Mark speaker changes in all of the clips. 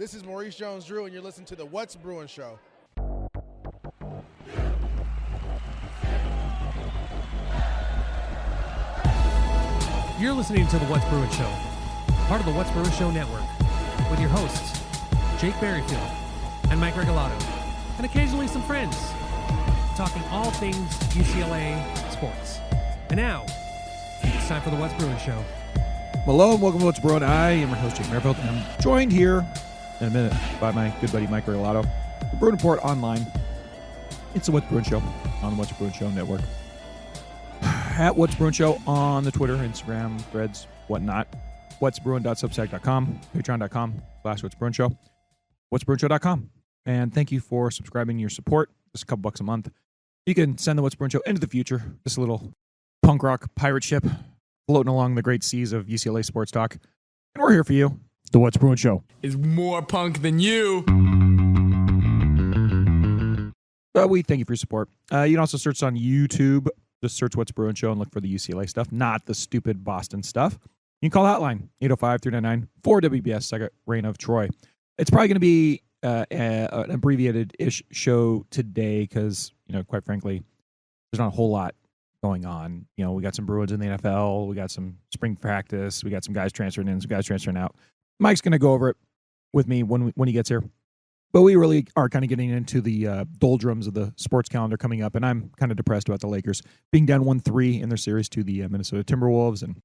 Speaker 1: This is Maurice Jones-Drew, and you're listening to the What's Bruin Show.
Speaker 2: You're listening to the What's Bruin Show, part of the What's Bruin Show network, with your hosts, Jake Berryfield and Mike Regalado, and occasionally some friends, talking all things UCLA sports. And now, it's time for the What's Bruin Show.
Speaker 3: Hello and welcome to What's Bruin. I am your host, Jake Berryfield, and I'm joined here in a minute by my good buddy Mike Regalado, Bruin Report Online. It's the What's Bruin Show on the What's Bruin Show network. At What's Bruin Show on the Twitter, Instagram, Threads, whatnot. whatsbruin.substack.com, patreon.com/What's Bruin Show, whatsbruinshow.com. And thank you for subscribing, your support. Just a couple bucks a month. You can send the What's Bruin Show into the future. Just a little punk rock pirate ship floating along the great seas of UCLA sports talk. And we're here for you. The What's Bruin Show
Speaker 4: is more punk than you.
Speaker 3: We thank you for your support. You can also search on YouTube. Just search What's Bruin Show and look for the UCLA stuff, not the stupid Boston stuff. You can call Hotline, 805-399-4WBS, second reign of Troy. It's probably going to be an abbreviated-ish show today because, quite frankly, there's not a whole lot going on. We got some Bruins in the NFL. We got some spring practice. We got some guys transferring in, some guys transferring out. Mike's going to go over it with me when he gets here. But we really are kind of getting into the doldrums of the sports calendar coming up, and I'm kind of depressed about the Lakers being down 1-3 in their series to the Minnesota Timberwolves. And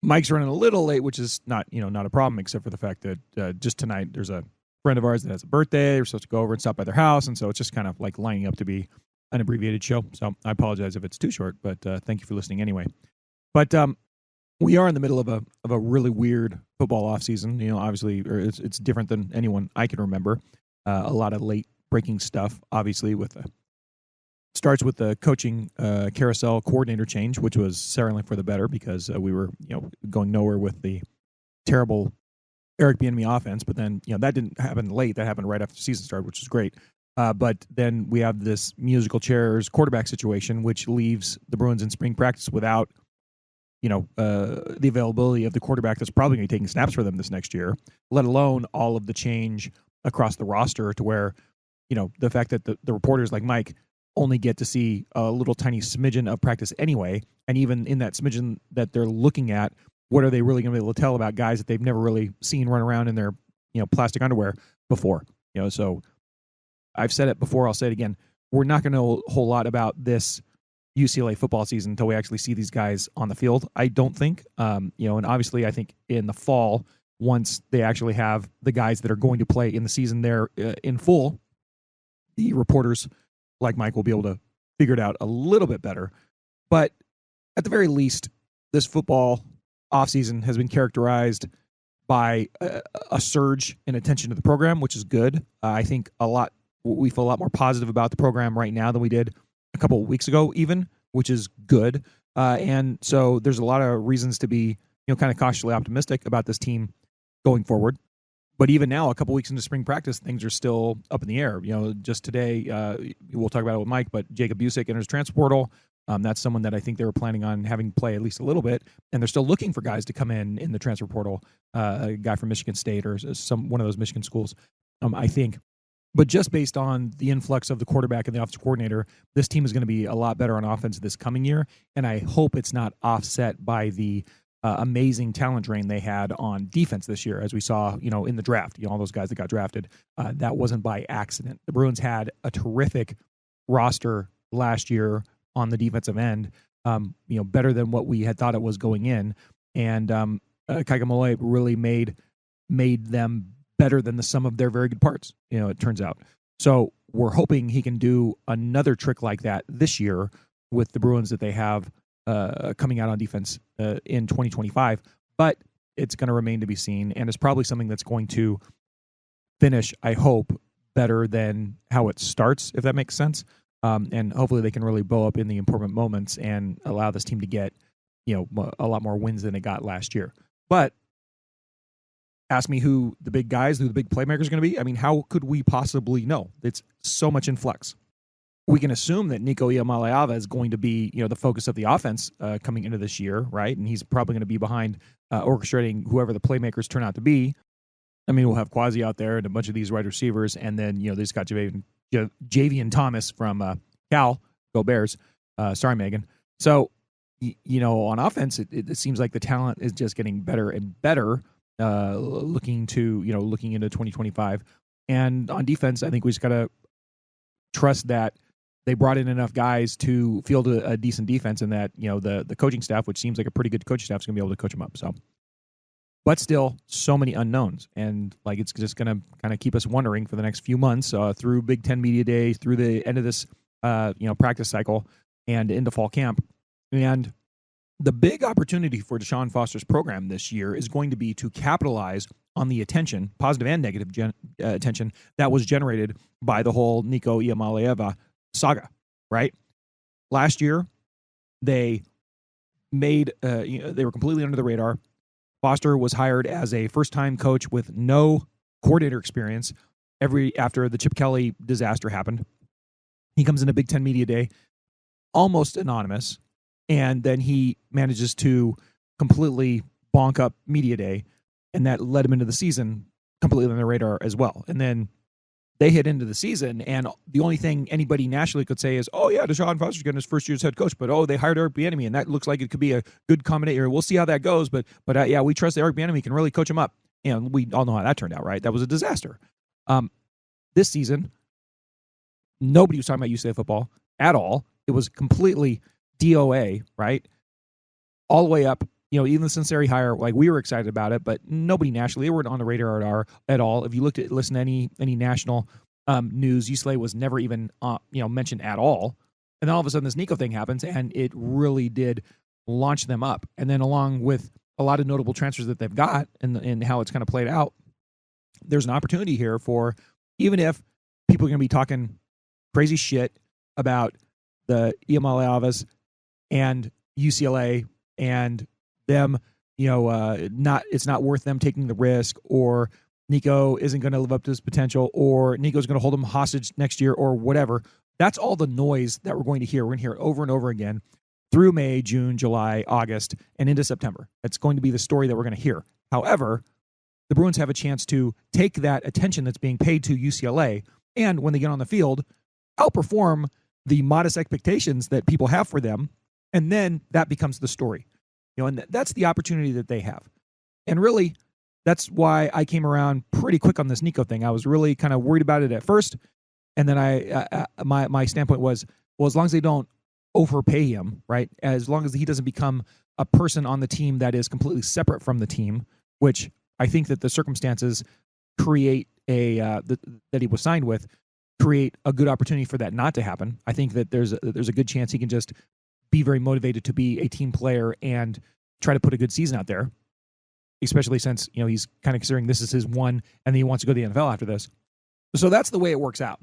Speaker 3: Mike's running a little late, which is not a problem, except for the fact that just tonight there's a friend of ours that has a birthday. We're supposed to go over and stop by their house, and so it's just kind of like lining up to be an abbreviated show. So I apologize if it's too short, but thank you for listening anyway. But we are in the middle of a really weird football offseason. Obviously, it's different than anyone I can remember. A lot of late breaking stuff, obviously, starts with the coaching carousel coordinator change, which was certainly for the better because we were going nowhere with the terrible Eric Bieniemy offense. But then that didn't happen late; that happened right after the season started, which was great. But then we have this musical chairs quarterback situation, which leaves the Bruins in spring practice without the availability of the quarterback that's probably going to be taking snaps for them this next year, let alone all of the change across the roster to where, the fact that the reporters like Mike only get to see a little tiny smidgen of practice anyway. And even in that smidgen that they're looking at, what are they really going to be able to tell about guys that they've never really seen run around in their, plastic underwear before? So I've said it before, I'll say it again. We're not going to know a whole lot about this UCLA football season until we actually see these guys on the field, I don't think. And obviously I think in the fall, once they actually have the guys that are going to play in the season there in full, the reporters like Mike will be able to figure it out a little bit better. But at the very least, this football offseason has been characterized by a surge in attention to the program, which is good. I think we feel a lot more positive about the program right now than we did a couple of weeks ago even, which is good. And so there's a lot of reasons to be kind of cautiously optimistic about this team going forward. But even now, a couple weeks into spring practice, things are still up in the air. Just today, we'll talk about it with Mike, but Jacob Busick enters transfer portal. That's someone that I think they were planning on having play at least a little bit, and they're still looking for guys to come in the transfer portal, a guy from Michigan State or one of those Michigan schools, I think. But just based on the influx of the quarterback and the offensive coordinator, this team is going to be a lot better on offense this coming year, and I hope it's not offset by the amazing talent drain they had on defense this year, as we saw, in the draft. All those guys that got drafted, that wasn't by accident. The Bruins had a terrific roster last year on the defensive end, better than what we had thought it was going in. And Kaikamole really made them better than the sum of their very good parts, it turns out. So we're hoping he can do another trick like that this year with the Bruins that they have coming out on defense in 2025, but it's going to remain to be seen, and it's probably something that's going to finish, I hope, better than how it starts, if that makes sense. And hopefully they can really bow up in the important moments and allow this team to get, a lot more wins than it got last year. But ask me who the big playmakers are going to be. I mean, how could we possibly know? It's so much in flux. We can assume that Nico Iamaleava is going to be, the focus of the offense coming into this year, right? And he's probably going to be behind orchestrating whoever the playmakers turn out to be. I mean, we'll have Quasi out there and a bunch of these wide receivers, and then they just got Javian Thomas from Cal. Go Bears! Sorry, Megan. So on offense, it seems like the talent is just getting better and better. Looking into 2025, and on defense, I think we just gotta trust that they brought in enough guys to field a decent defense, and that the coaching staff, which seems like a pretty good coaching staff, is gonna be able to coach them up. So. But still, so many unknowns, and it's just going to kind of keep us wondering for the next few months through Big Ten Media Day, through the end of this practice cycle, and into fall camp. And the big opportunity for Deshaun Foster's program this year is going to be to capitalize on the attention, positive and negative attention, that was generated by the whole Nico Iamaleava saga. Right? Last year, they made they were completely under the radar. Foster was hired as a first-time coach with no coordinator experience after the Chip Kelly disaster happened. He comes into Big Ten Media Day almost anonymous, and then he manages to completely bonk up Media Day, and that led him into the season completely on the radar as well. And then they hit into the season, and the only thing anybody nationally could say is, oh, yeah, Deshaun Foster's getting his first year as head coach, but, they hired Eric Bieniemy, and that looks like it could be a good combination. We'll see how that goes, but yeah, we trust that Eric Bieniemy can really coach him up. And we all know how that turned out, right? That was a disaster. This season, nobody was talking about UCLA football at all. It was completely DOA, right? All the way up. Even the Cincinnati hire, we were excited about it, but nobody nationally, they weren't on the radar at all. If you listen to any national news, UCLA was never even mentioned at all. And then all of a sudden, this Nico thing happens, and it really did launch them up. And then, along with a lot of notable transfers that they've got, and how it's kind of played out, there's an opportunity here for, even if people are going to be talking crazy shit about the Iamaleavas and UCLA and them, it's not worth them taking the risk, or Nico isn't going to live up to his potential, or Nico's going to hold him hostage next year, or whatever. That's all the noise that we're going to hear. We're going to hear it over and over again through May, June, July, August, and into September. That's going to be the story that we're going to hear. However, the Bruins have a chance to take that attention that's being paid to UCLA, and when they get on the field, outperform the modest expectations that people have for them, and then that becomes the story. And that's the opportunity that they have. And really, that's why I came around pretty quick on this Nico thing. I was really kind of worried about it at first. And then my standpoint was, well, as long as they don't overpay him, right? As long as he doesn't become a person on the team that is completely separate from the team, which I think that the circumstances create that he was signed with, create a good opportunity for that not to happen. I think that there's a good chance he can just be very motivated to be a team player and try to put a good season out there, especially since, he's kind of considering this is his one, and then he wants to go to the NFL after this. So that's the way it works out.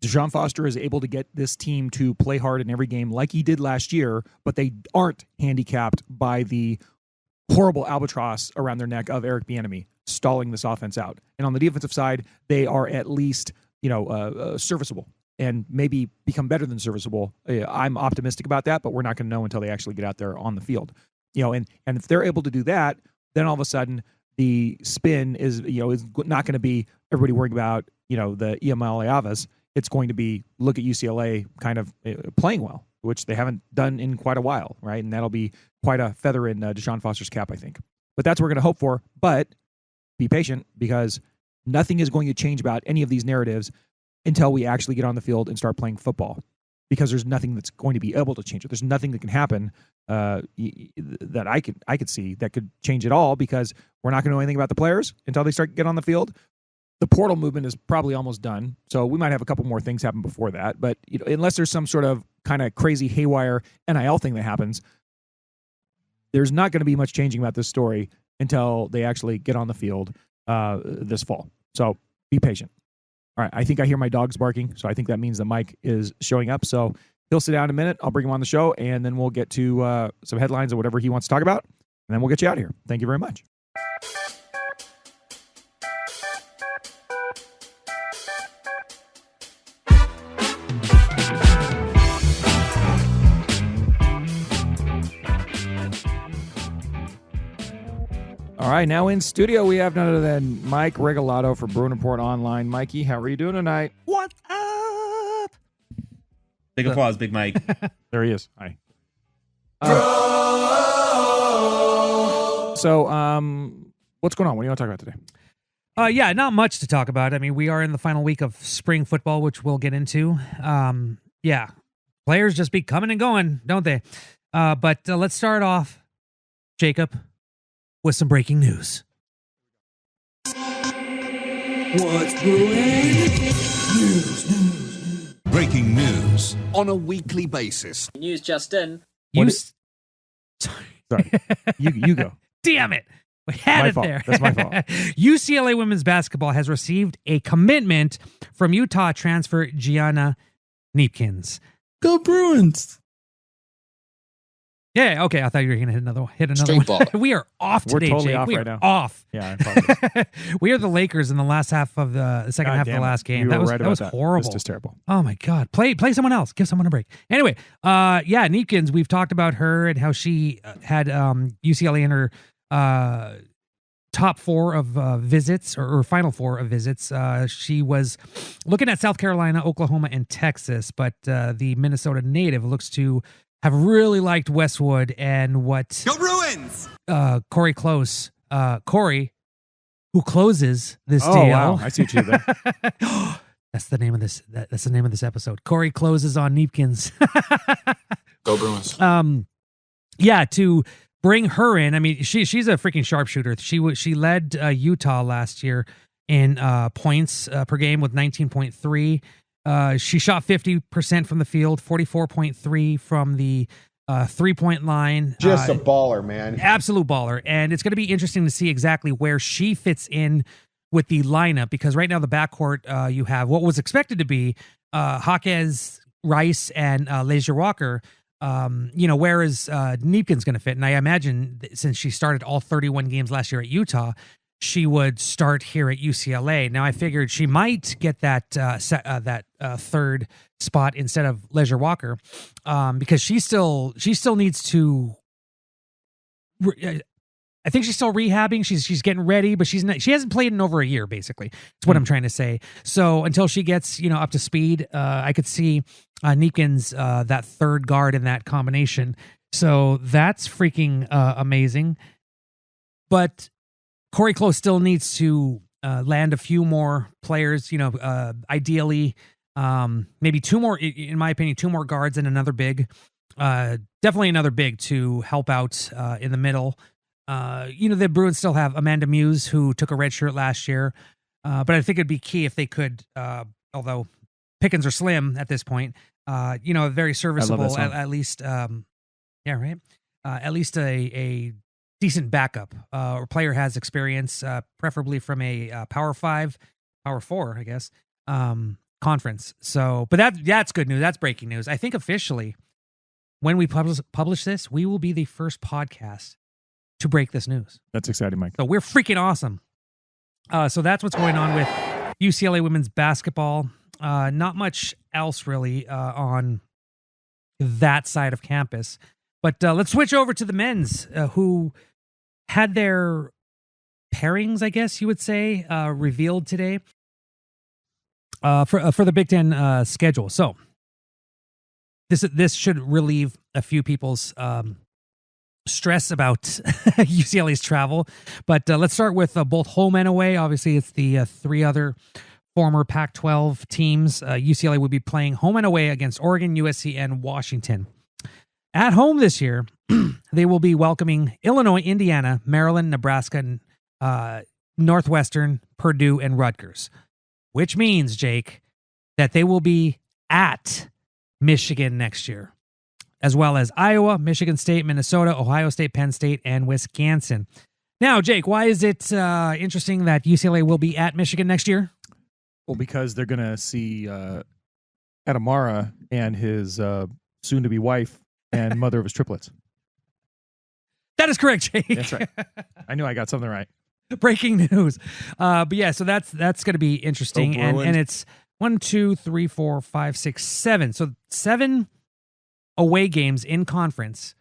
Speaker 3: Deshaun Foster is able to get this team to play hard in every game like he did last year, but they aren't handicapped by the horrible albatross around their neck of Eric Bieniemy stalling this offense out. And on the defensive side, they are at least, serviceable, and maybe become better than serviceable. I'm optimistic about that, but we're not going to know until they actually get out there on the field. And if they're able to do that, then all of a sudden the spin is not going to be everybody worrying about the Iamaleavas. It's going to be, look at UCLA kind of playing well, which they haven't done in quite a while, right? And that'll be quite a feather in Deshaun Foster's cap, I think. But that's what we're going to hope for. But be patient, because nothing is going to change about any of these narratives until we actually get on the field and start playing football, because there's nothing that's going to be able to change it. There's nothing that can happen that I could see that could change it all, because we're not going to know anything about the players until they start get on the field. The portal movement is probably almost done, so we might have a couple more things happen before that. But unless there's some sort of kind of crazy haywire NIL thing that happens, there's not going to be much changing about this story until they actually get on the field this fall. So be patient. All right, I think I hear my dogs barking, so I think that means that Mike is showing up. So he'll sit down in a minute. I'll bring him on the show, and then we'll get to some headlines or whatever he wants to talk about, and then we'll get you out of here. Thank you very much. All right, now in studio, we have none other than Mike Regalado for Bruin Report Online. Mikey, how are you doing tonight?
Speaker 2: What's up?
Speaker 5: Big applause, Big Mike.
Speaker 3: There he is. Hi. So, what's going on? What do you want to talk about today?
Speaker 2: Yeah, not much to talk about. I mean, we are in the final week of spring football, which we'll get into. Yeah, players just be coming and going, don't they? But let's start off, Jacob, with some breaking news.
Speaker 6: What's brewing? News.
Speaker 7: Breaking news on a weekly basis.
Speaker 8: News just in.
Speaker 3: Sorry, you go.
Speaker 2: Damn it. We had it
Speaker 3: fault.
Speaker 2: there.
Speaker 3: That's my fault.
Speaker 2: UCLA women's basketball has received a commitment from Utah transfer Gianna Neepkins.
Speaker 6: Go Bruins.
Speaker 2: Yeah, okay. I thought you were going to hit another
Speaker 8: Straight
Speaker 2: one.
Speaker 8: ball.
Speaker 2: We are off
Speaker 3: We're
Speaker 2: today,
Speaker 3: totally
Speaker 2: Jake.
Speaker 3: off
Speaker 2: We
Speaker 3: right
Speaker 2: are
Speaker 3: now.
Speaker 2: off.
Speaker 3: Yeah, I apologize.
Speaker 2: We are the Lakers in the last half of the second
Speaker 3: God
Speaker 2: half of
Speaker 3: damn
Speaker 2: the
Speaker 3: it.
Speaker 2: last game.
Speaker 3: You
Speaker 2: That
Speaker 3: were
Speaker 2: was
Speaker 3: right
Speaker 2: that
Speaker 3: about
Speaker 2: was
Speaker 3: that.
Speaker 2: horrible.
Speaker 3: It's just terrible.
Speaker 2: Oh my God. Play someone else. Give someone a break. Anyway, yeah, Neepkins, we've talked about her and how she had UCLA in her top four of visits or final four of visits. She was looking at South Carolina, Oklahoma, and Texas, but the Minnesota native looks to have really liked Westwood and what
Speaker 6: Go Bruins.
Speaker 2: Corey Close, Corey, who closes this
Speaker 3: Oh,
Speaker 2: deal.
Speaker 3: wow. I see what you did there.
Speaker 2: That's the name of this. That's the name of this episode. Corey closes on Neepkins.
Speaker 8: Go Bruins.
Speaker 2: Yeah, to bring her in. I mean, she's a freaking sharpshooter. She led Utah last year in points per game with 19.3. She shot 50% from the field, 44.3 from the 3-point line.
Speaker 9: Just a baller, man.
Speaker 2: Absolute baller. And it's going to be interesting to see exactly where she fits in with the lineup, because right now the backcourt, you have what was expected to be Jaquez, Rice, and Leisure Walker. Where is Neepkins going to fit? And I imagine since she started all 31 games last year at Utah, she would start here at UCLA. Now I figured she might get that third spot instead of Leisure Walker, because she still needs to. I think she's still rehabbing. She's getting ready, but she hasn't played in over a year. Basically, that's what I'm trying to say. So until she gets up to speed, I could see Neepkins that third guard in that combination. So that's freaking amazing. But Corey Close still needs to land a few more players. Ideally, maybe two more. In my opinion, two more guards and another big. Definitely another big to help out in the middle. The Bruins still have Amanda Muse, who took a red shirt last year. But I think it'd be key if they could, although pickings are slim at this point, very serviceable, at least, at least a decent backup or player has experience, preferably from a Power 5, Power 4, I guess, conference. So, but that's good news. That's breaking news. I think officially, when we publish this, we will be the first podcast to break this news.
Speaker 3: That's exciting, Mike.
Speaker 2: So we're freaking awesome. So that's what's going on with UCLA women's basketball. Not much else really on that side of campus. But let's switch over to the men's, who had their pairings, I guess you would say, revealed today for the Big Ten schedule. So this should relieve a few people's stress about UCLA's travel. But let's start with both home and away. Obviously, it's the three other former Pac-12 teams. UCLA would be playing home and away against Oregon, USC, and Washington. At home this year, they will be welcoming Illinois, Indiana, Maryland, Nebraska, Northwestern, Purdue, and Rutgers, which means, Jake, that they will be at Michigan next year, as well as Iowa, Michigan State, Minnesota, Ohio State, Penn State, and Wisconsin. Now, Jake, why is it interesting that UCLA will be at Michigan next year?
Speaker 3: Well, because they're going to see Adamara and his soon-to-be wife and mother of his triplets.
Speaker 2: That is correct, Jake.
Speaker 3: That's right. I knew I got something right.
Speaker 2: Breaking news. But yeah, so that's going to be interesting. And it's 1, 2, 3, 4, 5, 6, 7. So 7 away games in conference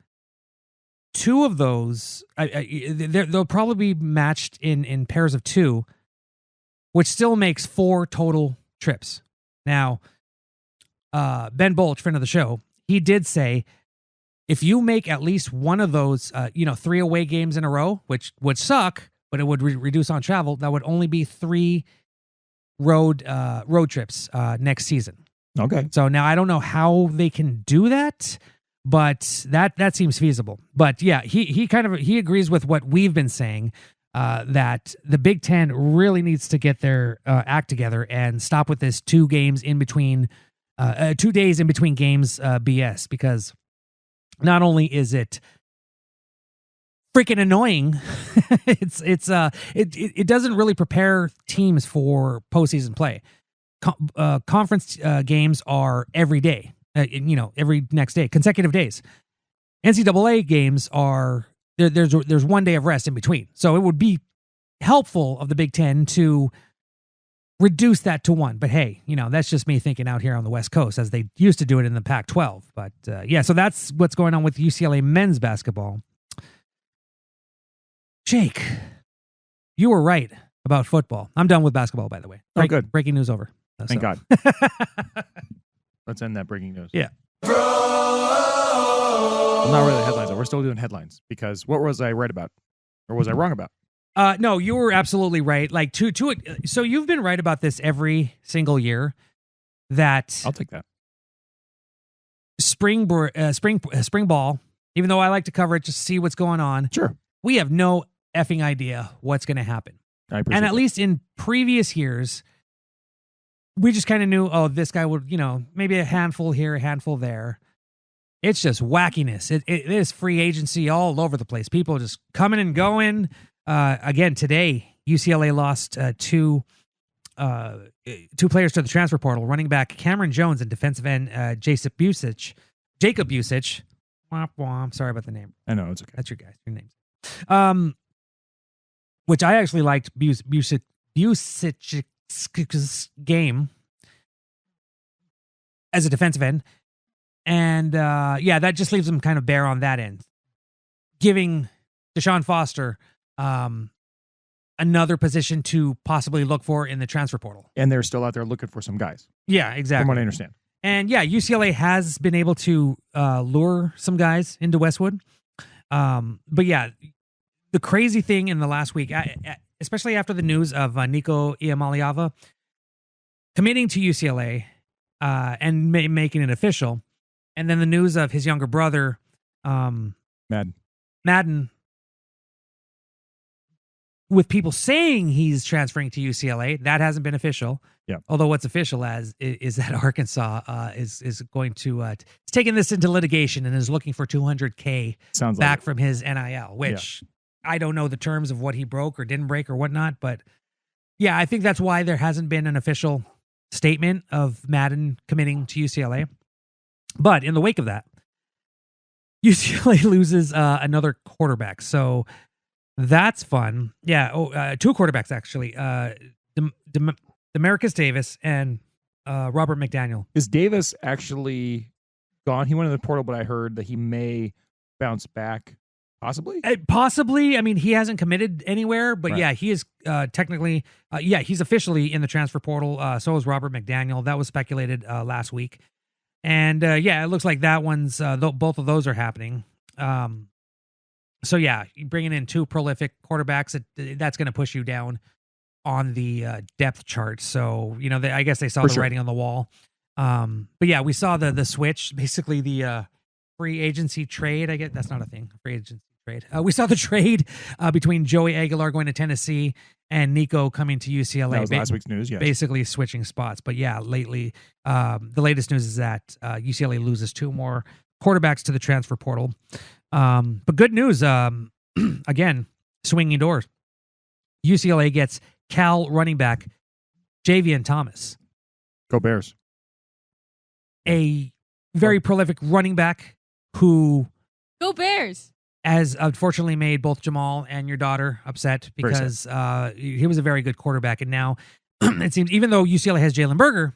Speaker 2: 2 of those, they'll probably be matched in pairs of 2, which still makes 4 total trips. Now, Ben Bolch, friend of the show, he did say if you make at least one of those, 3 away games in a row, which would suck, but it would reduce on travel, that would only be 3 road trips next season.
Speaker 3: Okay.
Speaker 2: So now I don't know how they can do that, but that seems feasible. But yeah, he agrees with what we've been saying, that the Big Ten really needs to get their act together and stop with this 2 days in between games BS, because not only is it freaking annoying, it doesn't really prepare teams for postseason play. Conference games are every day, every next day, consecutive days. NCAA games are there's 1 day of rest in between. So it would be helpful of the Big Ten to reduce that to 1. But hey, that's just me thinking out here on the West Coast, as they used to do it in the Pac-12. But so that's what's going on with UCLA men's basketball. Jake, you were right about football. I'm done with basketball, by the way.
Speaker 3: Good.
Speaker 2: Breaking news over.
Speaker 3: Thank God. Let's end that breaking news.
Speaker 2: Yeah.
Speaker 3: Well, not really headlines, though. We're still doing headlines, because what was I right about? Or was I wrong about?
Speaker 2: No, you were absolutely right. Like so you've been right about this every single year, that
Speaker 3: I'll take that.
Speaker 2: Spring ball, even though I like to cover it, just see what's going on.
Speaker 3: Sure.
Speaker 2: We have no effing idea what's going to happen. And at least in previous years, we just kind of knew, this guy would, maybe a handful here, a handful there. It's just wackiness. It is free agency all over the place. People just coming and going. Again, today, UCLA lost 2 players to the transfer portal. Running back Cameron Jones and defensive end Jacob Busich. Womp womp. Sorry about the name.
Speaker 3: I know, it's okay.
Speaker 2: That's your name. Which I actually liked Busich's game as a defensive end. And that just leaves him kind of bare on that end, giving Deshaun Foster another position to possibly look for in the transfer portal.
Speaker 3: And they're still out there looking for some guys.
Speaker 2: Yeah, exactly.
Speaker 3: From what I understand.
Speaker 2: And yeah, UCLA has been able to lure some guys into Westwood. But yeah, the crazy thing in the last week, especially after the news of Nico Iamaleava committing to UCLA and making it official, and then the news of his younger brother, Madden, with people saying he's transferring to UCLA, that hasn't been official.
Speaker 3: Yeah.
Speaker 2: Although what's official is that Arkansas is going to is taking this into litigation and is looking for $200K back from his NIL, which I don't know the terms of what he broke or didn't break or whatnot, but yeah, I think that's why there hasn't been an official statement of Madden committing to UCLA. But in the wake of that, UCLA loses another quarterback, so that's fun. Yeah, 2 quarterbacks actually. Demarcus Davis and Robert McDaniel.
Speaker 3: Is Davis actually gone? He went in the portal, but I heard that he may bounce back, possibly?
Speaker 2: Possibly. I mean, he hasn't committed anywhere, but
Speaker 3: Right.
Speaker 2: yeah, he is technically, he's officially in the transfer portal. So is Robert McDaniel. That was speculated last week. And it looks like that one's, both of those are happening. So yeah, bringing in 2 prolific quarterbacks, that's going to push you down on the depth chart. So, I guess they saw the writing on the wall. But yeah, we saw the switch, basically the free agency trade. I guess that's not a thing. Free agency trade. We saw the trade between Joey Aguilar going to Tennessee and Nico coming to UCLA.
Speaker 3: That was last week's news, yes.
Speaker 2: Basically switching spots. But yeah, lately, the latest news is that UCLA loses 2 more quarterbacks to the transfer portal. But good news, again, swinging doors. UCLA gets Cal running back Javian Thomas.
Speaker 3: Go Bears.
Speaker 2: A very prolific running back who
Speaker 9: Go Bears
Speaker 2: has unfortunately made both Jamaal and your daughter upset because he was a very good quarterback. And now it seems, even though UCLA has Jalen Berger,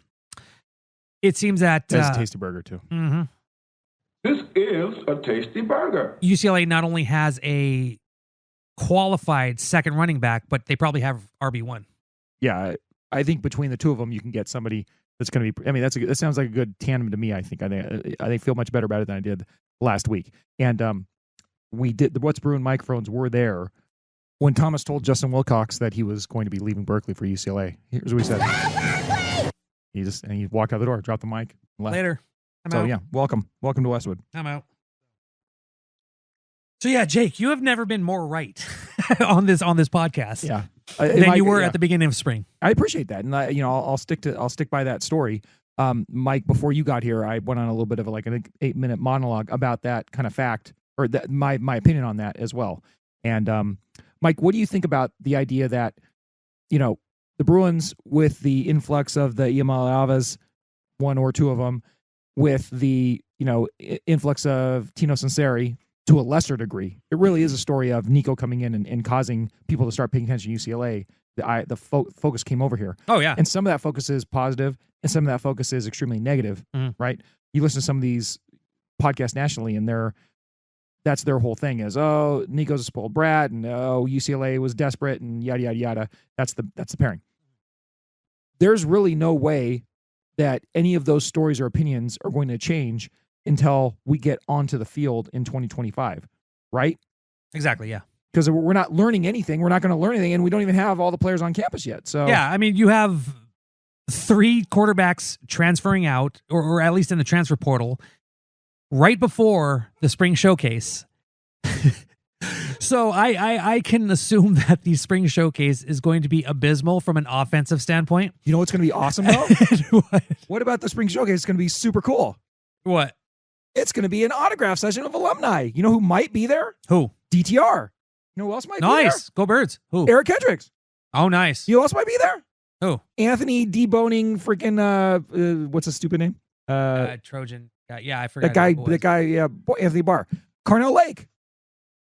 Speaker 2: it seems that...
Speaker 3: That's a tasty burger, too.
Speaker 2: Mm-hmm.
Speaker 6: This is a tasty burger.
Speaker 2: UCLA not only has a qualified second running back, but they probably have RB1.
Speaker 3: Yeah, I think between the two of them, you can get somebody that's going to be. I mean, that sounds like a good tandem to me. I think I feel much better about it than I did last week. And we did the What's Bruin microphones were there when Thomas told Justin Wilcox that he was going to be leaving Berkeley for UCLA. Here's what he said. He walked out the door, dropped the mic, and left.
Speaker 2: Later. I'm out.
Speaker 3: Yeah, welcome to Westwood.
Speaker 2: I'm out. So yeah, Jake, you have never been more right on this podcast.
Speaker 3: Yeah,
Speaker 2: than you were at the beginning of spring.
Speaker 3: I appreciate that, and I'll stick by that story. Mike, before you got here, I went on a little bit of an 8-minute monologue about that kind of fact, or that my opinion on that as well. And Mike, what do you think about the idea that the Bruins, with the influx of the Iamaleavas, one or two of them, with the influx of Tino Sanseri, to a lesser degree, it really is a story of Nico coming in and causing people to start paying attention to UCLA. The focus came over here.
Speaker 2: Oh, yeah.
Speaker 3: And some of that focus is positive, and some of that focus is extremely negative, right? You listen to some of these podcasts nationally, and that's their whole thing is, oh, Nico's a spoiled brat, and oh, UCLA was desperate, and yada, yada, yada. That's the pairing. There's really no way that any of those stories or opinions are going to change until we get onto the field in 2025, right?
Speaker 2: Exactly, yeah.
Speaker 3: Because we're not learning anything. We're not going to learn anything, and we don't even have all the players on campus yet. So
Speaker 2: yeah, I mean, you have 3 quarterbacks transferring out, or at least in the transfer portal, right before the spring showcase. So I can assume that the spring showcase is going to be abysmal from an offensive standpoint.
Speaker 3: You know what's going to be awesome, though? What about the spring showcase? It's going to be super cool.
Speaker 2: What?
Speaker 3: It's going to be an autograph session of alumni. You know who might be there?
Speaker 2: Who?
Speaker 3: DTR. You know who else might be there?
Speaker 2: Nice. Go Birds. Who?
Speaker 3: Eric Kendricks.
Speaker 2: Oh, nice.
Speaker 3: You know who else might be there?
Speaker 2: Who?
Speaker 3: Anthony deboning freaking, what's his stupid name?
Speaker 2: Trojan. Yeah, I forgot.
Speaker 3: That guy, yeah, Anthony Barr. Carnell Lake.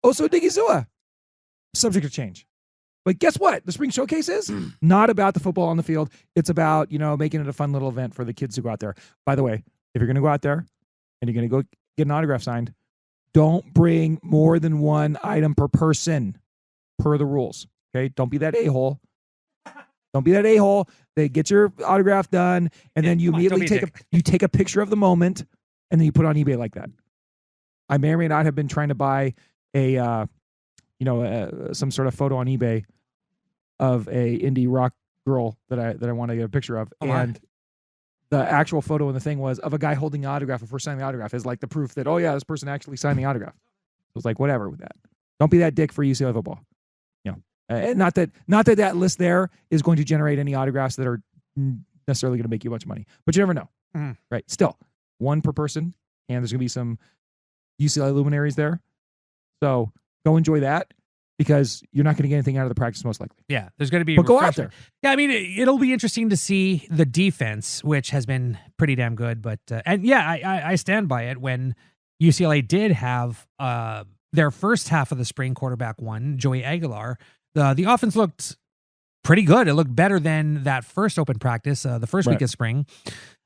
Speaker 3: Oso Digizua. Subject to change. But guess what? The spring showcase is not about the football on the field. It's about, making it a fun little event for the kids to go out there. By the way, if you're going to go out there and you're going to go get an autograph signed, don't bring more than one item per person, per the rules. Okay? Don't be that a-hole. Don't be that a-hole. They get your autograph done, and then you immediately take a picture of the moment, and then you put it on eBay like that. I may or may not have been trying to buy some sort of photo on eBay of a indie rock girl that I want to get a picture of, and the actual photo in the thing was of a guy holding an autograph before signing the autograph is like the proof that, oh yeah, this person actually signed the autograph. It was like, whatever with that. Don't be that dick for UCLA football. And not that list there is going to generate any autographs that are necessarily going to make you a bunch of money, but you never know. Right? Still, one per person, and there's going to be some UCLA luminaries there. So go enjoy that, because you're not going to get anything out of the practice most likely.
Speaker 2: Yeah, there's going to be.
Speaker 3: But go out there.
Speaker 2: Yeah, I mean, it'll be interesting to see the defense, which has been pretty damn good. But and yeah, I stand by it. When UCLA did have their first half of the spring quarterback one, Joey Aguilar, the offense looked pretty good. It looked better than that first open practice, the first week of spring.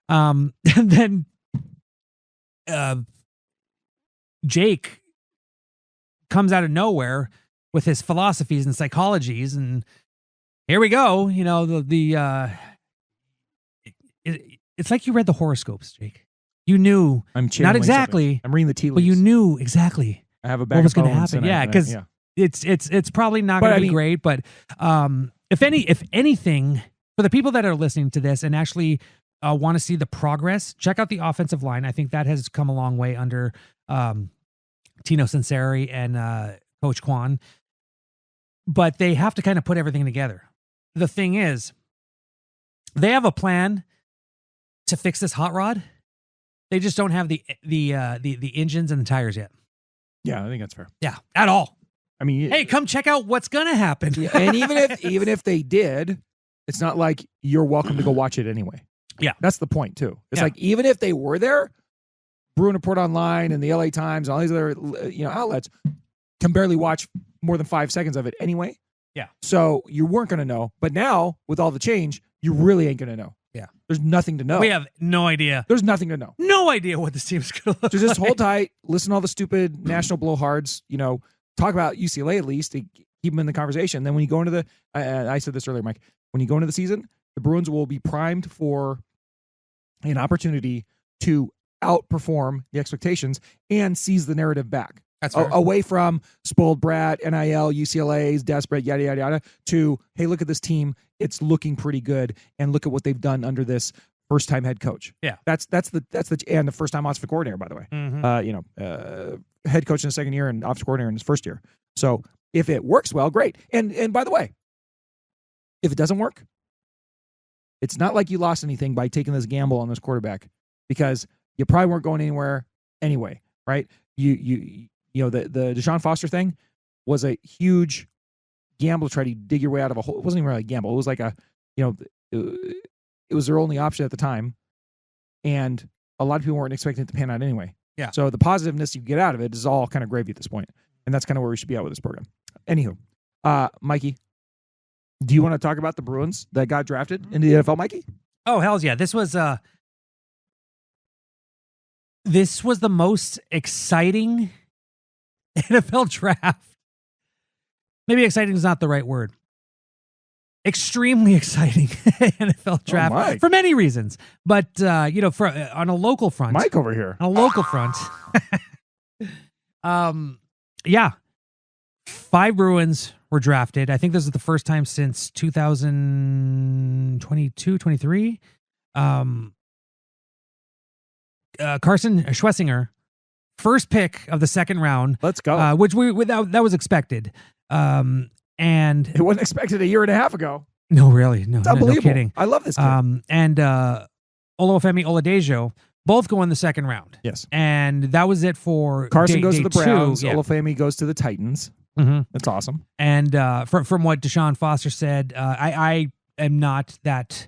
Speaker 2: And then Jake comes out of nowhere with his philosophies and psychologies, and here we go. It's like you read the horoscopes, Jake. You knew not exactly.
Speaker 3: I'm reading the tea leaves,
Speaker 2: but you knew exactly.
Speaker 3: I have a bag
Speaker 2: what was
Speaker 3: going to
Speaker 2: happen. Yeah, because it's probably not going to be great. But if anything, for the people that are listening to this and actually want to see the progress, check out the offensive line. I think that has come a long way under Tino Sanseri and Coach Kwan. But they have to kind of put everything together. The thing is, they have a plan to fix this hot rod. They just don't have the engines and the tires yet.
Speaker 3: Yeah, I think that's fair.
Speaker 2: Yeah, at all.
Speaker 3: I mean,
Speaker 2: hey, come check out what's gonna happen.
Speaker 3: Yeah, and even if they did, it's not like you're welcome to go watch it anyway.
Speaker 2: Yeah,
Speaker 3: that's the point too. It's like, even if they were there, Bruin Report Online and the LA Times and all these other outlets can barely watch more than 5 seconds of it anyway.
Speaker 2: Yeah.
Speaker 3: So you weren't going to know, but now with all the change, you really ain't going to know.
Speaker 2: Yeah.
Speaker 3: There's nothing to know.
Speaker 2: We have no idea.
Speaker 3: There's nothing to know.
Speaker 2: No idea what this team's going to look
Speaker 3: So just
Speaker 2: like.
Speaker 3: hold tight, listen to all the stupid national blowhards, talk about UCLA at least to keep them in the conversation. Then when you go into the, I said this earlier, Mike, when you go into the season, the Bruins will be primed for an opportunity to outperform the expectations and seize the narrative back.
Speaker 2: That's fair.
Speaker 3: Away from spoiled brat, NIL, UCLA's desperate, yada, yada, yada, to, hey, look at this team. It's looking pretty good. And look at what they've done under this first-time head coach.
Speaker 2: Yeah.
Speaker 3: That's the and the first-time offensive coordinator, by the way.
Speaker 2: Mhm.
Speaker 3: Head coach in his second year and offensive coordinator in his first year. So if it works well, great. And by the way, if it doesn't work, it's not like you lost anything by taking this gamble on this quarterback, because you probably weren't going anywhere anyway, right? The Deshaun Foster thing was a huge gamble to try to dig your way out of a hole. It wasn't even really a gamble. It was like it was their only option at the time, and a lot of people weren't expecting it to pan out anyway.
Speaker 2: Yeah.
Speaker 3: So the positiveness you get out of it is all kind of gravy at this point, and that's kind of where we should be at with this program. Anywho, Mikey, do you want to talk about the Bruins that got drafted into the NFL, Mikey?
Speaker 2: Oh, hells yeah. This was the most exciting NFL draft. Maybe exciting is not the right word. Extremely exciting NFL draft
Speaker 3: Mike.
Speaker 2: for many reasons. But, on a local front.
Speaker 3: Mike over here.
Speaker 2: On a local front. Yeah. 5 Bruins were drafted. I think this is the first time since 2022, 23. Carson Schwessinger, first pick of the second round.
Speaker 3: Let's go.
Speaker 2: Which that was expected. And
Speaker 3: It wasn't expected a year and a half ago.
Speaker 2: no, really, no,
Speaker 3: It's
Speaker 2: no
Speaker 3: unbelievable.
Speaker 2: kidding.
Speaker 3: I love this kid.
Speaker 2: And Olufemi Oladejo both go in the second round.
Speaker 3: Yes.
Speaker 2: And that was it for
Speaker 3: Carson
Speaker 2: day
Speaker 3: goes to the Browns.
Speaker 2: 2. Yeah.
Speaker 3: Olufemi goes to the Titans.
Speaker 2: Mm-hmm.
Speaker 3: That's awesome.
Speaker 2: And from what Deshaun Foster said, I am not that.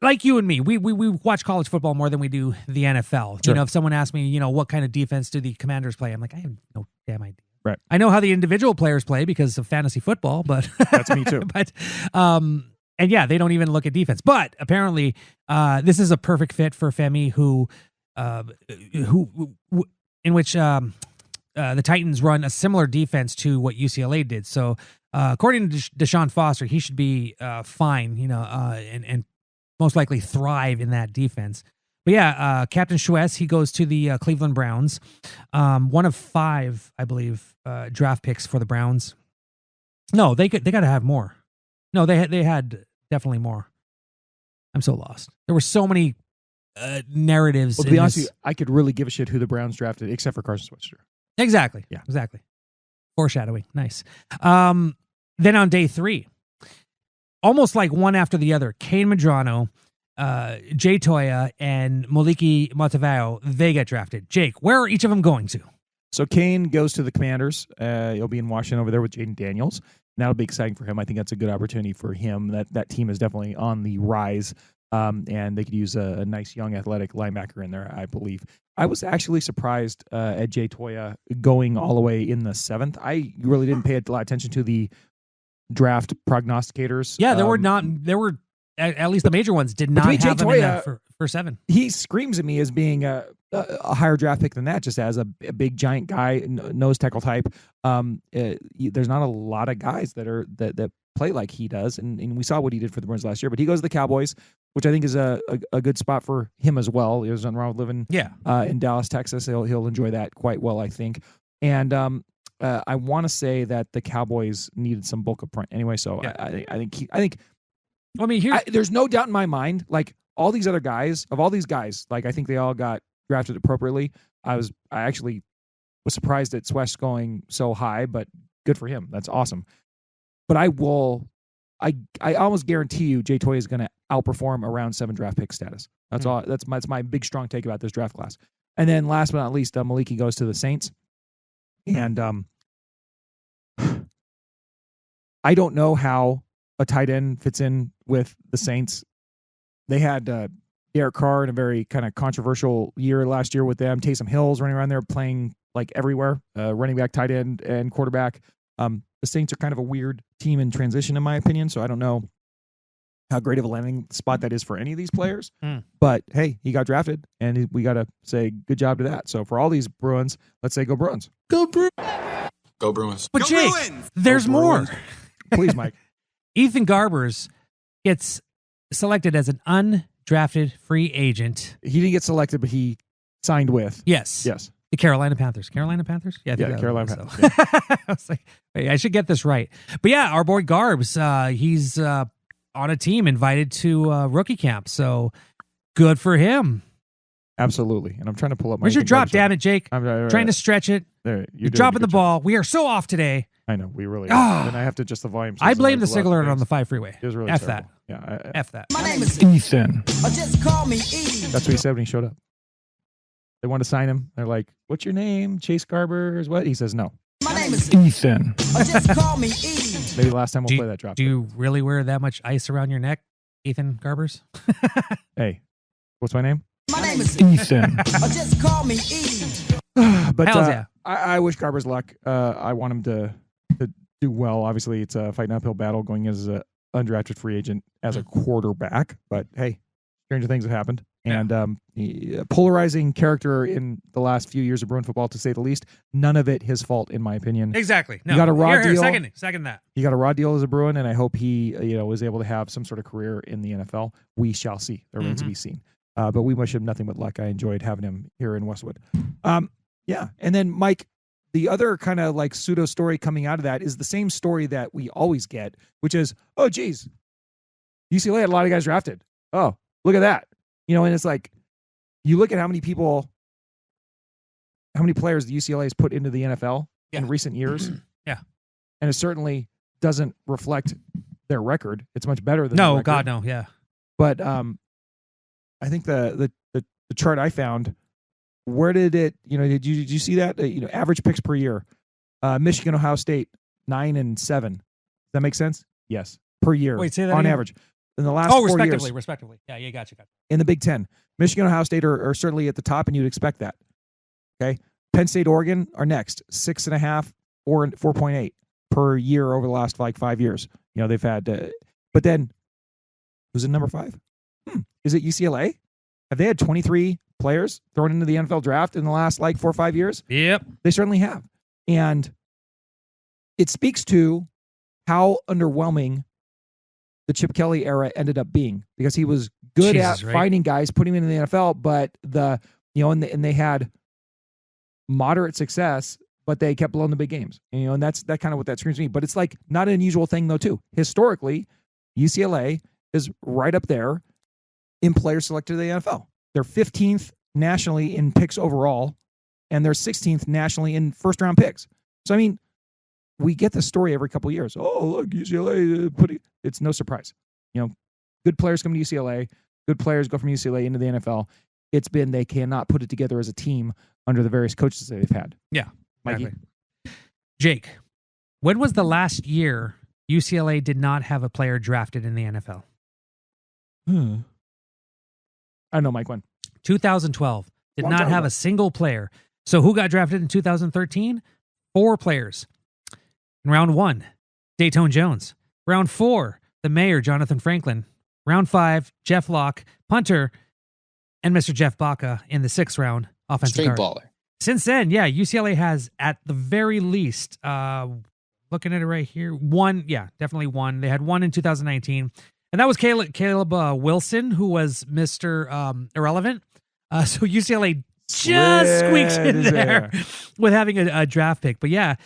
Speaker 2: Like you and me, we watch college football more than we do the NFL.
Speaker 3: Sure.
Speaker 2: If someone asked me, what kind of defense do the Commanders play? I'm like, I have no damn idea.
Speaker 3: Right.
Speaker 2: I know how the individual players play because of fantasy football, but
Speaker 3: That's me too.
Speaker 2: But and yeah, they don't even look at defense. But apparently, this is a perfect fit for Femi, in which the Titans run a similar defense to what UCLA did. So, according to Deshaun Foster, he should be fine. And most likely thrive in that defense. But yeah, Captain Schwess, he goes to the Cleveland Browns. One of 5, I believe, draft picks for the Browns. No, they got to have more. No, they had definitely more. I'm so lost. There were so many narratives.
Speaker 3: Well, to be honest with you, I could really give a shit who the Browns drafted, except for Carson Switzer.
Speaker 2: Exactly.
Speaker 3: Yeah.
Speaker 2: Exactly. Foreshadowing. Nice. Then on day 3, almost like one after the other, Kane Medrano, Jay Toya, and Moliki Matavao, they get drafted. Jake, where are each of them going to?
Speaker 3: So Kane goes to the Commanders. He'll be in Washington over there with Jaden Daniels. And that'll be exciting for him. I think that's a good opportunity for him. That team is definitely on the rise, and they could use a nice young athletic linebacker in there, I believe. I was actually surprised at Jay Toya going all the way in the 7th. I really didn't pay a lot of attention to the draft prognosticators.
Speaker 2: Yeah, there were at least the major ones did not
Speaker 3: to me,
Speaker 2: have
Speaker 3: Jay
Speaker 2: him in
Speaker 3: Toya,
Speaker 2: that for 7.
Speaker 3: He screams at me as being a higher draft pick than that, just as a big giant guy, nose tackle type. There's not a lot of guys that play like he does, and we saw what he did for the Bruins last year. But he goes to the Cowboys, which I think is a good spot for him as well. There's nothing wrong with living in Dallas, Texas. He'll enjoy that quite well, I think. And I want to say that the Cowboys needed some bulk up front anyway. So yeah. I think.
Speaker 2: I mean,
Speaker 3: there's no doubt in my mind. Like all these guys, like I think they all got drafted appropriately. I actually was surprised at Swesh going so high, but good for him. That's awesome. But I almost guarantee you, Jay Toya is going to outperform a round 7 draft pick status. That's all. That's my big strong take about this draft class. And then last but not least, Maliki goes to the Saints. And I don't know how a tight end fits in with the Saints. They had Derek Carr in a very kind of controversial year last year with them. Taysom Hill's running around there playing like everywhere, running back, tight end, and quarterback. The The Saints are kind of a weird team in transition, in my opinion. So I don't know how great of a landing spot that is for any of these players. But hey, he got drafted, and we got to say good job to that. So for all these Bruins, let's say go Bruins.
Speaker 4: Go Bruins.
Speaker 8: Go Bruins.
Speaker 2: But Jake, there's more.
Speaker 3: Please, Mike.
Speaker 2: Ethan Garbers gets selected as an undrafted free agent.
Speaker 3: He didn't get selected, but he signed with.
Speaker 2: Yes. The Carolina Panthers. Carolina Panthers? Yeah, I think
Speaker 3: Carolina
Speaker 2: so.
Speaker 3: Panthers. Yeah.
Speaker 2: I was like, wait, I should get this right. But yeah, our boy Garbs, he's on a team invited to rookie camp. So good for him.
Speaker 3: Absolutely. And I'm trying to pull up my.
Speaker 2: Where's your drop, damn it, Jake?
Speaker 3: I'm
Speaker 2: trying to stretch it.
Speaker 3: There,
Speaker 2: You're dropping the ball. We are so off today.
Speaker 3: I know, we really
Speaker 2: Ah.
Speaker 3: are. And I have to adjust the volume.
Speaker 2: I blame the signal on the 5 freeway.
Speaker 3: It was really
Speaker 2: F
Speaker 3: terrible.
Speaker 2: that.
Speaker 3: Yeah.
Speaker 2: F that.
Speaker 9: My name is
Speaker 3: Ethan.
Speaker 9: just call me Edie.
Speaker 3: That's what he said when he showed up. They wanted to sign him. They're like, what's your name? Chase Garber is what? He says no.
Speaker 9: My name is
Speaker 3: Ethan.
Speaker 9: just call me Edie.
Speaker 3: Maybe last time we'll play that drop.
Speaker 2: Do you really wear that much ice around your neck, Ethan Garbers?
Speaker 3: Hey, what's my name?
Speaker 9: My name is
Speaker 3: Ethan.
Speaker 9: just call me Edie.
Speaker 3: But
Speaker 2: Hells yeah.
Speaker 3: I wish Garber's luck. I want him to do well. Obviously, it's a fight and uphill battle going as an undrafted free agent as a quarterback. But hey, stranger things have happened. And polarizing character in the last few years of Bruin football, to say the least. None of it his fault, in my opinion.
Speaker 2: Exactly. No.
Speaker 3: He got a raw deal.
Speaker 2: Second that.
Speaker 3: He got a raw deal as a Bruin, and I hope he was able to have some sort of career in the NFL. We shall see. There remains to be seen. But we wish him nothing but luck. I enjoyed having him here in Westwood. Yeah. And then, Mike, the other kind of like pseudo story coming out of that is the same story that we always get, which is, oh, geez, UCLA had a lot of guys drafted. Oh, look at that. And it's like, you look at how many players the UCLA has put into the NFL in recent years.
Speaker 2: Yeah.
Speaker 3: And it certainly doesn't reflect their record. It's much better than
Speaker 2: No,
Speaker 3: their record.
Speaker 2: God, no. Yeah.
Speaker 3: But I think the chart I found, where did it, did you see that? Average picks per year. Michigan, Ohio State, 9 and 7. Does that make sense? Yes. Per year.
Speaker 2: Wait, say that
Speaker 3: on
Speaker 2: again?
Speaker 3: average. In the last 4 years.
Speaker 2: Respectively. Yeah, gotcha.
Speaker 3: In the Big Ten. Michigan, Ohio State are certainly at the top, and you'd expect that. Okay. Penn State, Oregon are next. 6.5, 4.8 per year over the last 5 years. They've had, but then who's in number 5? Is it UCLA? Have they had 23 players thrown into the NFL draft in the last 4 or 5 years?
Speaker 2: Yep.
Speaker 3: They certainly have. And it speaks to how underwhelming the Chip Kelly era ended up being, because he was good at finding guys, putting them in the NFL, but and they had moderate success, but they kept blowing the big games. And that's kind of what that screams to me. But it's not an unusual thing though, too. Historically, UCLA is right up there in players selected to the NFL. They're 15th nationally in picks overall, and they're 16th nationally in first-round picks. So, we get this story every couple of years. Oh, look, UCLA it's no surprise. Good players come to UCLA, good players go from UCLA into the NFL. It's been they cannot put it together as a team under the various coaches that they've had.
Speaker 2: Yeah.
Speaker 3: Mikey?
Speaker 2: Exactly. Jake, when was the last year UCLA did not have a player drafted in the NFL?
Speaker 3: I don't know, Mike, when?
Speaker 2: 2012. Did
Speaker 3: Long
Speaker 2: not
Speaker 3: time
Speaker 2: have
Speaker 3: ago.
Speaker 2: a single player. So who got drafted in 2013? 4 players. In round 1, Dayton Jones. Round 4, the mayor, Jonathan Franklin. Round 5, Jeff Locke, punter, and Mr. Jeff Baca in the 6th round, offensive
Speaker 8: Straight
Speaker 2: guard.
Speaker 8: baller.
Speaker 2: Since then, yeah, UCLA has at the very least, looking at it right here, definitely one. They had one in 2019, and that was Caleb Wilson, who was Mr. Irrelevant. So UCLA just squeaks in there with having a draft pick. But yeah,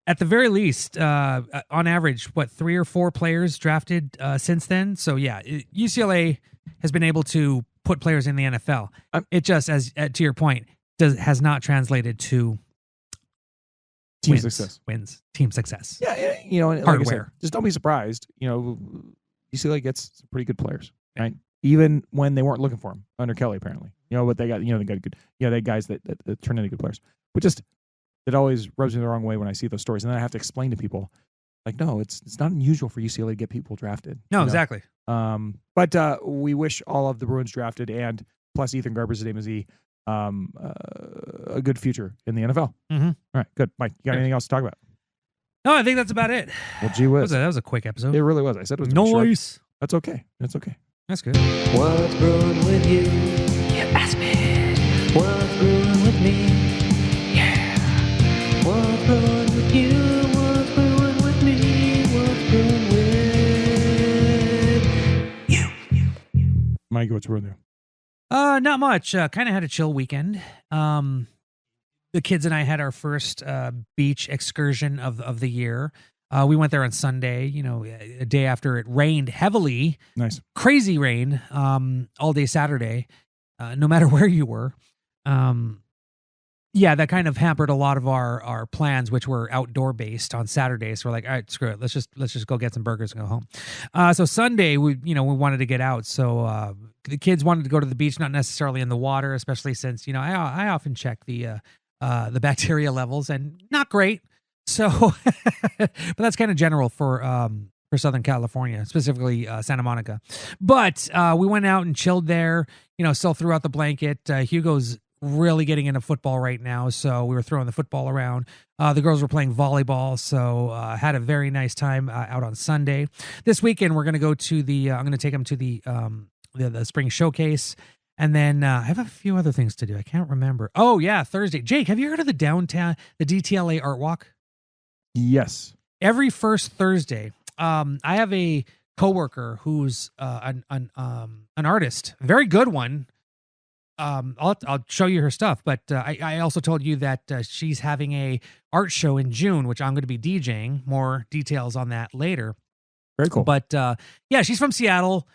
Speaker 2: at the very least, on average, 3 or 4 players drafted since then. So yeah, UCLA has been able to put players in the NFL. It just, as to your point, has not translated to
Speaker 3: Team
Speaker 2: wins,
Speaker 3: success.
Speaker 2: Team success.
Speaker 3: Yeah, and like I said, just don't be surprised. UCLA gets some pretty good players, right? Even when they weren't looking for them under Kelly, apparently. But they got, they got good, they had guys that turn into good players. But just, it always rubs me the wrong way when I see those stories. And then I have to explain to people, no, it's not unusual for UCLA to get people drafted.
Speaker 2: No, exactly.
Speaker 3: But we wish all of the Bruins drafted and plus Ethan Garbers at A-Z a good future in the NFL.
Speaker 2: Mm-hmm.
Speaker 3: All right, good. Mike, you got anything else to talk about?
Speaker 2: No, I think that's about it.
Speaker 3: Well, gee whiz.
Speaker 2: That was a quick episode.
Speaker 3: It really was. I said it was gonna be short.
Speaker 2: Nice.
Speaker 3: That's okay. That's okay.
Speaker 2: That's good.
Speaker 10: What's brewing with you?
Speaker 2: You asked me.
Speaker 10: What's brewing with me?
Speaker 2: Yeah.
Speaker 10: What's brewing with you? What's brewing with me? What's brewing with you?
Speaker 3: Mike, what's wrong there?
Speaker 2: Not much. Kind of had a chill weekend. The kids and I had our first beach excursion of the year. We went there on Sunday, a day after it rained heavily.
Speaker 3: Nice.
Speaker 2: Crazy rain all day Saturday, no matter where you were. Yeah, that kind of hampered a lot of our plans, which were outdoor based on Saturday. So we're like, all right, screw it. Let's just go get some burgers and go home. So Sunday, we wanted to get out. So the kids wanted to go to the beach, not necessarily in the water, especially since, I often check the bacteria levels and not great. So, but that's kind of general for Southern California, specifically Santa Monica. But we went out and chilled there, still threw out the blanket. Hugo's really getting into football right now, so we were throwing the football around. The girls were playing volleyball, so had a very nice time out on Sunday. This weekend, we're going to go to I'm going to take them to the spring showcase. And then I have a few other things to do. I can't remember. Oh, yeah, Thursday. Jake, have you heard of the DTLA Art Walk?
Speaker 3: Yes.
Speaker 2: Every first Thursday, I have a coworker who's an artist, a very good one. I'll show you her stuff, but I also told you that she's having a art show in June, which I'm going to be DJing. More details on that later.
Speaker 3: Very cool.
Speaker 2: But yeah, she's from Seattle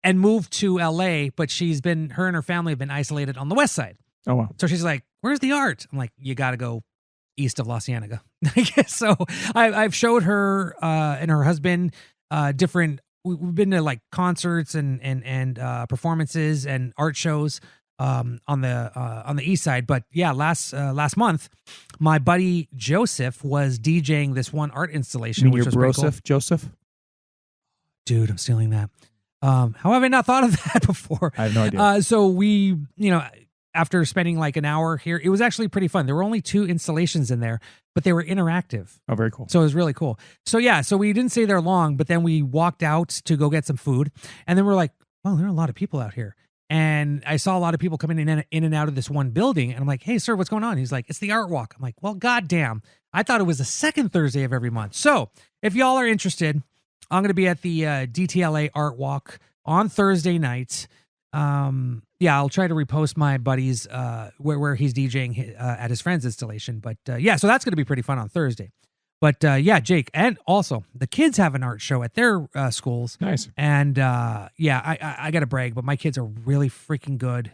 Speaker 2: and moved to LA, but her and her family have been isolated on the west side.
Speaker 3: Oh, wow.
Speaker 2: So she's like, where's the art? I'm like, you got to go east of La Cienega. I guess so. I've showed her and her husband different. We've been to like concerts and performances and art shows on the east side. But yeah, last month, my buddy Joseph was DJing this one art installation. Which was pretty cool.
Speaker 3: Joseph?
Speaker 2: Dude, I'm stealing that. How have I not thought of that before?
Speaker 3: I have no idea.
Speaker 2: So we, after spending like an hour here, it was actually pretty fun. There were only 2 installations in there, but they were interactive.
Speaker 3: Oh, very cool.
Speaker 2: So it was really cool. So yeah, so we didn't stay there long, but then we walked out to go get some food. And then we're like, well, there are a lot of people out here. And I saw a lot of people coming in and out of this one building. And I'm like, hey, sir, what's going on? He's like, it's the art walk. I'm like, well, goddamn. I thought it was the second Thursday of every month. So if y'all are interested, I'm going to be at the DTLA Art Walk on Thursday night. Yeah, I'll try to repost my buddy's where he's DJing at his friend's installation. But yeah, so that's going to be pretty fun on Thursday. But yeah, Jake, and also the kids have an art show at their schools.
Speaker 3: Nice.
Speaker 2: And yeah, I got to brag, but my kids are really freaking good.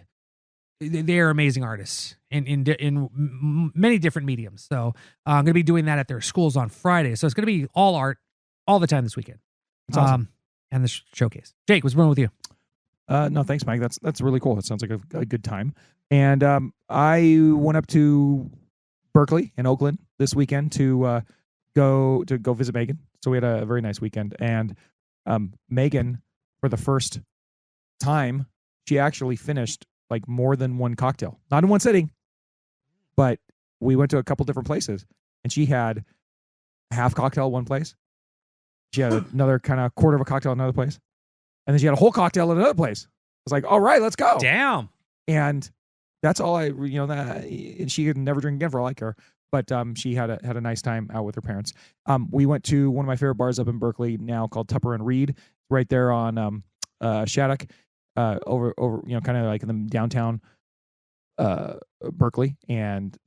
Speaker 2: They are amazing artists in many different mediums. So I'm going to be doing that at their schools on Friday. So it's going to be all art all the time this weekend.
Speaker 3: That's awesome.
Speaker 2: And the showcase. Jake, what's wrong with you?
Speaker 3: No, thanks, Mike. That's really cool. It sounds like a good time. And I went up to Berkeley in Oakland this weekend to go visit Megan. So we had a very nice weekend. And Megan, for the first time, she actually finished like more than one cocktail, not in one sitting, but we went to a couple different places, and she had a half cocktail at one place. She had another kind of quarter of a cocktail at another place. And then she had a whole cocktail at another place. I was like, all right, let's go.
Speaker 2: Damn.
Speaker 3: And that's all and she could never drink again for all I care. But she had a nice time out with her parents. We went to one of my favorite bars up in Berkeley now called Tupper and Reed, right there on Shattuck, over kind of like in the downtown Berkeley, and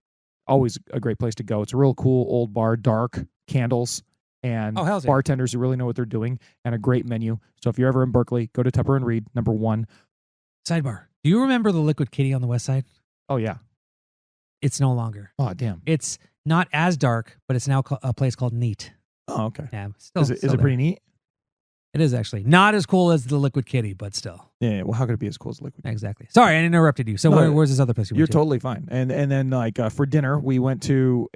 Speaker 3: always a great place to go. It's a real cool old bar, dark, candles, and bartenders who really know what they're doing, and a great menu. So if you're ever in Berkeley, go to Tupper and Reed, number 1.
Speaker 2: Sidebar. Do you remember the Liquid Kitty on the west side?
Speaker 3: Oh, yeah.
Speaker 2: It's no longer.
Speaker 3: Oh, damn.
Speaker 2: It's not as dark, but it's now a place called Neat.
Speaker 3: Oh, okay.
Speaker 2: Yeah,
Speaker 3: is it pretty neat?
Speaker 2: It is actually. Not as cool as the Liquid Kitty, but still.
Speaker 3: Yeah, well, how could it be as cool as Liquid Kitty?
Speaker 2: Exactly. Sorry, I interrupted you. So where's this other place you went
Speaker 3: You're
Speaker 2: to?
Speaker 3: totally fine. And then like for dinner, we went to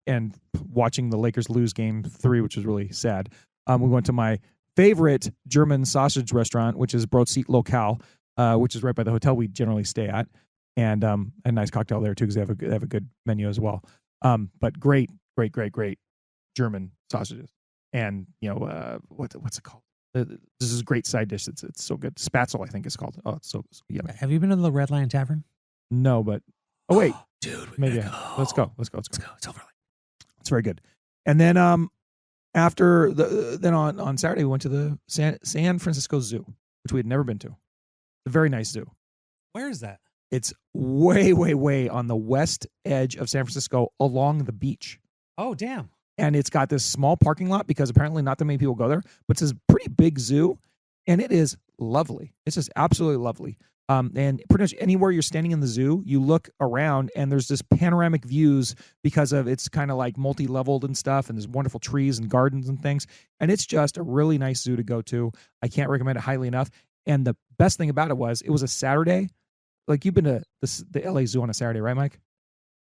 Speaker 3: and watching the Lakers lose game 3, which was really sad. We went to my favorite German sausage restaurant, which is Brotzeit Lokal, which is right by the hotel we generally stay at, and a nice cocktail there too, because they have a good menu as well. But great German sausages, and what's it called? This is a great side dish. It's so good. Spatzel, I think it's called. Oh, it's so yummy.
Speaker 2: Have you been to the Red Lion Tavern?
Speaker 3: No, but wait,
Speaker 2: dude,
Speaker 3: maybe
Speaker 2: go.
Speaker 3: Let's go. It's
Speaker 2: over.
Speaker 3: It's very good. And then after on Saturday we went to the San Francisco Zoo, which we had never been to. It's a very nice zoo.
Speaker 2: Where is that?
Speaker 3: It's way, way, way on the west edge of San Francisco along the beach.
Speaker 2: Oh, damn.
Speaker 3: And it's got this small parking lot because apparently not that many people go there, but it's this pretty big zoo, and it is lovely. It's just absolutely lovely. And pretty much anywhere you're standing in the zoo, you look around and there's this panoramic views because of it's kind of like multi-leveled and stuff, and there's wonderful trees and gardens and things. And it's just a really nice zoo to go to. I can't recommend it highly enough. And the best thing about it was a Saturday. Like, you've been to the LA Zoo on a Saturday, right, Mike?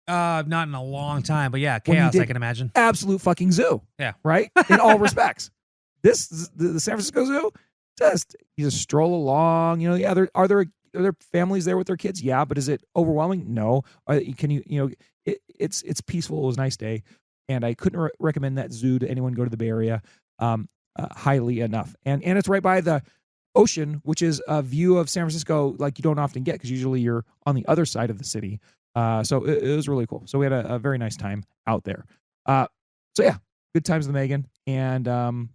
Speaker 2: Not in a long time, but yeah, chaos, I can imagine.
Speaker 3: Absolute fucking zoo.
Speaker 2: Yeah.
Speaker 3: Right? In all respects. The San Francisco Zoo, you just stroll along. Are there families there with their kids? Yeah, but is it overwhelming? No. It's peaceful. It was a nice day, and I couldn't recommend that zoo to anyone go to the Bay Area highly enough. And it's right by the ocean, which is a view of San Francisco like you don't often get because usually you're on the other side of the city. So it was really cool. So we had a very nice time out there. So yeah, good times with Megan, and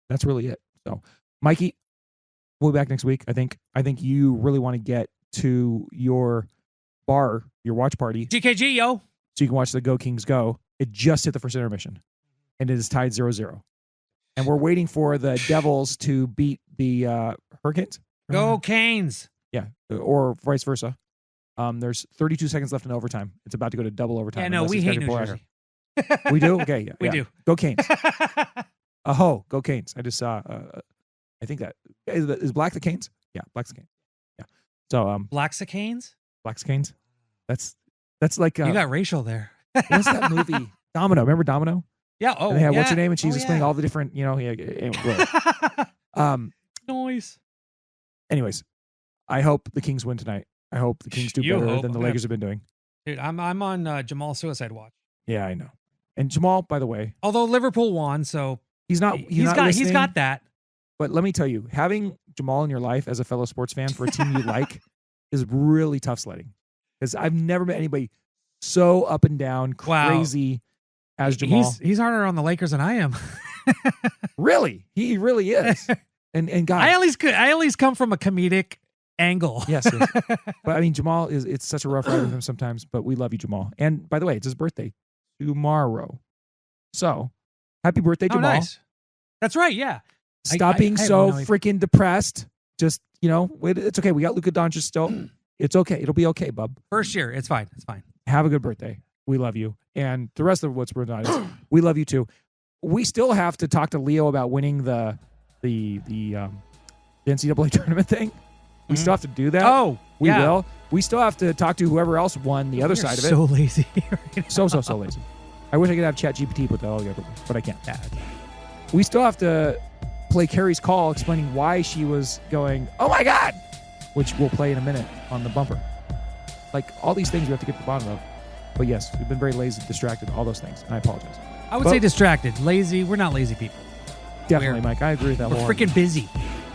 Speaker 3: that's really it. So, Mikey, we'll be back next week. I think you really want to get to your bar, your watch party,
Speaker 2: GKG, yo,
Speaker 3: so you can watch the Go Kings go. It just hit the first intermission, and it is tied 0-0. And we're waiting for the Devils to beat the Hurricanes.
Speaker 2: Go Canes.
Speaker 3: Yeah, or vice versa. There's 32 seconds left in overtime. It's about to go to double overtime.
Speaker 2: Yeah, no, we hate New Jersey.
Speaker 3: We do? Okay, yeah.
Speaker 2: We do.
Speaker 3: Go Canes. Go Canes. I just saw, I think that, is Black the Canes? Yeah, Black's the Canes. Yeah. So,
Speaker 2: Black's the Canes?
Speaker 3: Black's Canes? That's like,
Speaker 2: you got racial there.
Speaker 3: What's that movie? Domino. Remember Domino?
Speaker 2: Yeah. Oh,
Speaker 3: and they had,
Speaker 2: yeah.
Speaker 3: what's her name? And she's explaining all the different,
Speaker 2: Noise.
Speaker 3: Anyways, I hope the Kings win tonight. I hope the Kings do better than the Lakers have been doing.
Speaker 2: Dude, I'm on Jamaal suicide watch.
Speaker 3: Yeah, I know. And Jamaal, by the way,
Speaker 2: although Liverpool won, so
Speaker 3: he's got
Speaker 2: that.
Speaker 3: But let me tell you, having Jamaal in your life as a fellow sports fan for a team you like is really tough sledding. Because I've never met anybody so up and down, crazy as Jamaal.
Speaker 2: He's harder on the Lakers than I am.
Speaker 3: Really, he really is. And God,
Speaker 2: I at least come from a comedic angle.
Speaker 3: Yes. But I mean, Jamaal it's such a rough ride with him sometimes, but we love you, Jamaal. And by the way, it's his birthday tomorrow. So happy birthday, Jamaal.
Speaker 2: Nice. That's right. Yeah.
Speaker 3: Stop being so freaking depressed. Just, it's okay. We got Luka Doncic still. It's okay. It'll be okay, bub.
Speaker 2: First year. It's fine. It's fine.
Speaker 3: Have a good birthday. We love you. And the rest of what's Bruin audience, we love you too. We still have to talk to Leo about winning the NCAA tournament thing. We still have to do that.
Speaker 2: Oh,
Speaker 3: we will. We still have to talk to whoever else won the other side of it.
Speaker 2: So lazy. Right
Speaker 3: so lazy. I wish I could have ChatGPT put that all together, but I can't.
Speaker 2: Yeah.
Speaker 3: We still have to play Carrie's call explaining why she was going, oh my God, which we'll play in a minute on the bumper. Like, all these things we have to get to the bottom of. But yes, we've been very lazy, distracted, all those things, and I apologize.
Speaker 2: I would say distracted. Lazy. We're not lazy people.
Speaker 3: Definitely, Mike. I agree with that.
Speaker 2: We're freaking busy.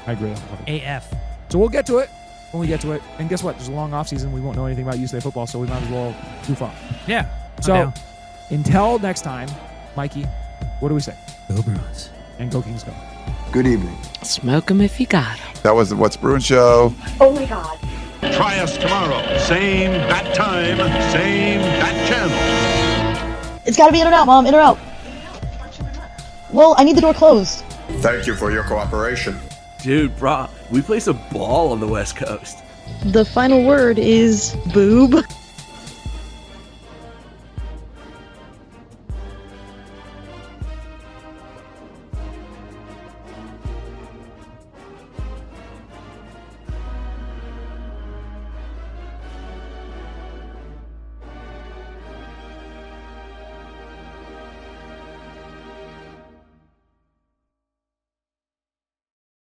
Speaker 3: I agree with that.
Speaker 2: AF.
Speaker 3: So we'll get to it when we get to it. And guess what? There's a long off season. We won't know anything about UCLA football, so we might as well goof off.
Speaker 2: Yeah.
Speaker 3: So until next time, Mikey, what do we say?
Speaker 2: Go Bruins.
Speaker 3: And go Kings go.
Speaker 11: Good evening.
Speaker 10: Smoke 'em if you got 'em.
Speaker 11: That was the What's Bruin Show.
Speaker 9: Oh my God.
Speaker 6: Try us tomorrow. Same bat time, same bat channel.
Speaker 9: It's gotta be in or out, Mom. In or out. Well, I need the door closed.
Speaker 11: Thank you for your cooperation.
Speaker 8: Dude, brah, we play some ball on the West Coast.
Speaker 9: The final word is boob.